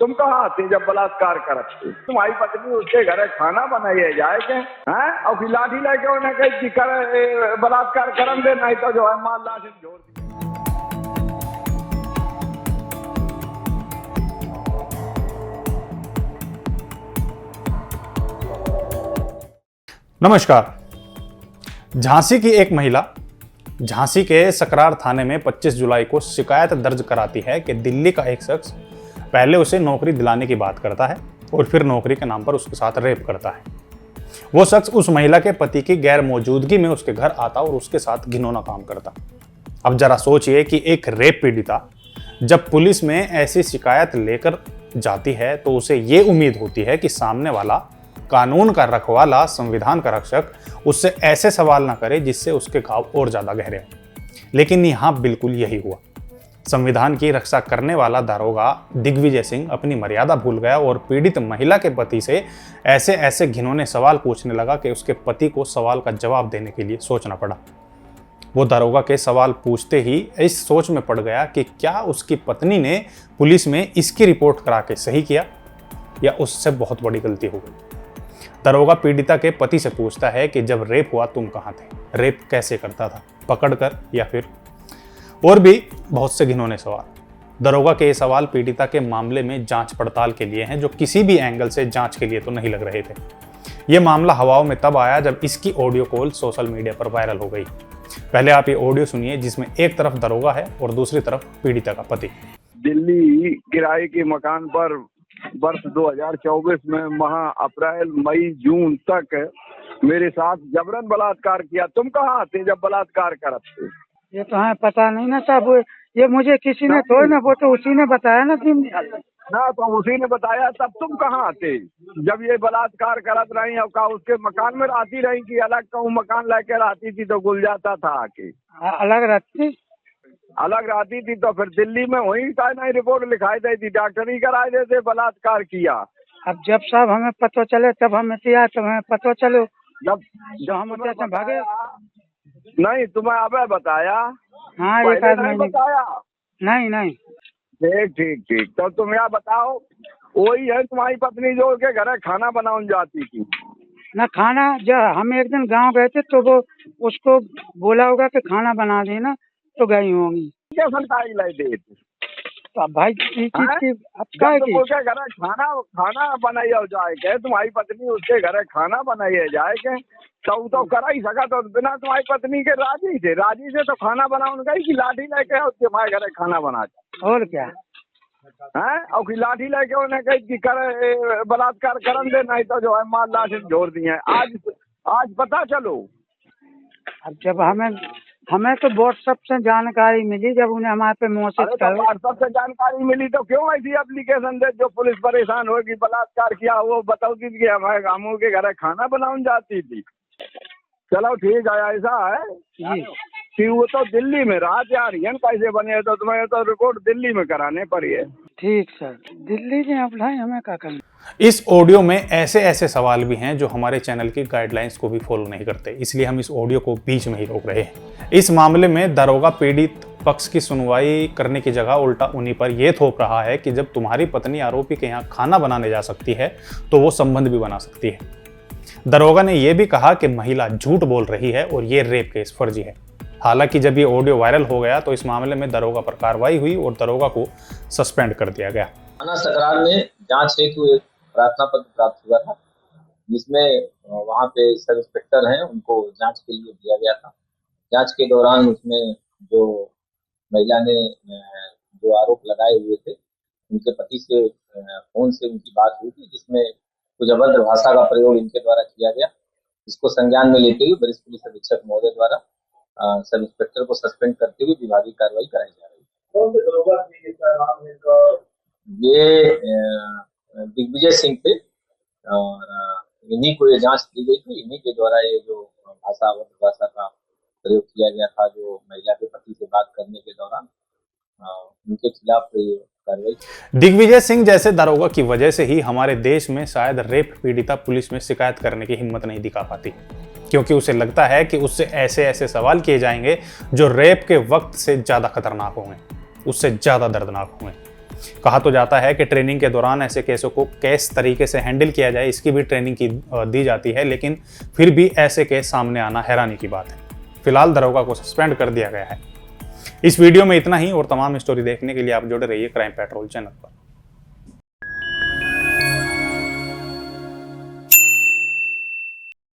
तुम कहाँ आते जब बलात्कार करते? तुम्हारी पत्नी उसके घर खाना बनाइए जाए के हैं और फिर लाठी लेके उन्हें कही कि कर बलात्कार करम दे, नहीं तो जो है मार लाठी जोड़ दी। नमस्कार। झांसी की एक महिला झांसी के सकरार थाने में 25 जुलाई को शिकायत दर्ज कराती है कि दिल्ली का एक शख्स पहले उसे नौकरी दिलाने की बात करता है और फिर नौकरी के नाम पर उसके साथ रेप करता है। वो शख्स उस महिला के पति की गैर मौजूदगी में उसके घर आता और उसके साथ घिनौना काम करता। अब जरा सोचिए कि एक रेप पीड़िता जब पुलिस में ऐसी शिकायत लेकर जाती है तो उसे ये उम्मीद होती है कि सामने वाला कानून का रखवाला, संविधान का रक्षक उससे ऐसे सवाल ना करे जिससे उसके घाव और ज्यादा गहरे हों। लेकिन यहाँ बिल्कुल यही हुआ। संविधान की रक्षा करने वाला दारोगा दिग्विजय सिंह अपनी मर्यादा भूल गया और पीड़ित महिला के पति से ऐसे ऐसे घिनौने सवाल पूछने लगा कि उसके पति को सवाल का जवाब देने के लिए सोचना पड़ा। वो दारोगा के सवाल पूछते ही इस सोच में पड़ गया कि क्या उसकी पत्नी ने पुलिस में इसकी रिपोर्ट करा के सही किया या उससे बहुत बड़ी गलती हो गई। दारोगा पीड़िता के पति से पूछता है कि जब रेप हुआ तुम कहाँ थे, रेप कैसे करता था, पकड़कर या फिर, और भी बहुत से घिनौने सवाल। दारोगा के ये सवाल पीड़िता के मामले में जांच पड़ताल के लिए हैं, जो किसी भी एंगल से जांच के लिए तो नहीं लग रहे थे। ये मामला हवाओं में तब आया जब इसकी ऑडियो कॉल सोशल मीडिया पर वायरल हो गई। पहले आप ये ऑडियो सुनिए जिसमें एक तरफ दारोगा है और दूसरी तरफ पीड़िता का पति। दिल्ली किराए के मकान पर वर्ष 2024 में अप्रैल मई जून तक मेरे साथ जबरन बलात्कार किया। तुम कहाँ आते जब बलात्कार करते? ये तो हमें पता नहीं ना साहब, ये मुझे किसी ने थोड़ी ना, वो तो उसी ने बताया ना ना, तो उसी ने बताया। तब तुम कहाँ आते जब ये बलात्कार करत रही? और का उसके मकान में रहती रही कि अलग कहूँ मकान लेकर रहती थी तो गुल जाता था आके? अलग रहती, अलग रहती थी तो फिर दिल्ली में वही का नहीं रिपोर्ट लिखाई दी थी, डॉक्टरी कराए देते बलात्कार किया। अब जब साहब हमें पता चले तब हमें दिया, तो हमें पता चलो जब जो हम कैसे भागे। नहीं, तुम्हें अबे बताया? हाँ, एक पहले आदमी नहीं बताया? नहीं। ठीक ठीक ठीक। तो तुम यह बताओ, वही है तुम्हारी पत्नी जो के घर खाना बनाने जाती थी ना? खाना जो हम एक दिन गांव गए थे तो वो उसको बोला होगा कि खाना बना देना, तो गई होंगी। क्या सरकारी लाई दे? तो अब भाई की अब क्या है घर खाना बनाई जाए के, तुम्हारी पत्नी उसके घर खाना बनाई जाए के तो करा ही सका। तो बिना तुम्हारी पत्नी के राजी से तो खाना बनाओ गई कि लाठी लेके उसके माए घर खाना बना जाए? और क्या है? और फिर लाठी लेके उन्हें कही कि कर बलात्कार करम दे, नहीं तो जो है मार लाठी जोड़ दी है। आज पता चलो। अब जब हमें तो व्हाट्सएप से जानकारी मिली, जब उन्हें हमारे पे मैसेज कर व्हाट्सएप से जानकारी मिली तो क्यों ऐसी एप्लीकेशन दे जो पुलिस परेशान होगी बलात्कार किया वो बताती थी कि हमारे गाँवों के घर खाना बनाने जाती थी। चलो ठीक है, ऐसा है कि वो तो दिल्ली में रात आ रही है, कैसे बने तो तुम्हें तो रिपोर्ट दिल्ली में कराने पड़ी है। ठीक सर, दिल्ली में अप्लाई हमें क्या करना। इस ऑडियो में ऐसे ऐसे सवाल भी हैं जो हमारे चैनल की गाइडलाइंस को भी फॉलो नहीं करते, इसलिए हम इस ऑडियो को बीच में ही रोक रहे हैं। इस मामले में दारोगा पीड़ित पक्ष की सुनवाई करने की जगह उल्टा उन्हीं पर यह थोप रहा है कि जब तुम्हारी पत्नी आरोपी के यहाँ खाना बनाने जा सकती है तो वो संबंध भी बना सकती है। दारोगा ने यह भी कहा कि महिला झूठ बोल रही है और ये रेप केस फर्जी है। हालांकि जब ये ऑडियो वायरल हो गया तो इस मामले में दारोगा पर कार्रवाई हुई और दारोगा को सस्पेंड कर दिया गया। थाना सकरार में जांच हेतु एक प्रार्थना पत्र प्राप्त हुआ था, जिसमें वहां पे सब इंस्पेक्टर हैं उनको जांच के लिए दिया गया था। जांच के दौरान उसमें जो महिला ने जो आरोप लगाए हुए थे, उनके पति से फोन से उनकी बात हुई थी, जिसमें कुछ अभद्र भाषा का प्रयोग इनके द्वारा किया गया। इसको संज्ञान में लेते हुए वरिष्ठ पुलिस अधीक्षक महोदय द्वारा सब इंस्पेक्टर को सस्पेंड करते हुए विभागीय कार्रवाई कराई जा रही है। ये दिग्विजय सिंह थे और इन्हीं को ये जांच दी गई थी। इन्हीं के द्वारा ये जो भाषा का प्रयोग किया गया था, जो महिला के पति से बात करने के दौरान, उनके खिलाफ ये कार्रवाई। दिग्विजय सिंह जैसे दारोगा की वजह से ही हमारे देश में शायद रेप पीड़िता पुलिस में शिकायत करने की हिम्मत नहीं दिखा पाती, क्योंकि उसे लगता है कि उससे ऐसे ऐसे सवाल किए जाएंगे जो रेप के वक्त से ज्यादा खतरनाक होंगे, उससे ज्यादा दर्दनाक होंगे। कहा तो जाता है कि ट्रेनिंग के दौरान ऐसे केसों को किस तरीके से हैंडल किया जाए इसकी भी ट्रेनिंग दी जाती है, लेकिन फिर भी ऐसे केस सामने आना हैरानी की बात है। फिलहाल दरोगा को सस्पेंड कर दिया गया है। इस वीडियो में इतना ही और तमाम स्टोरी देखने के लिए आप जुड़े रहिए क्राइम पेट्रोल चैनल पर।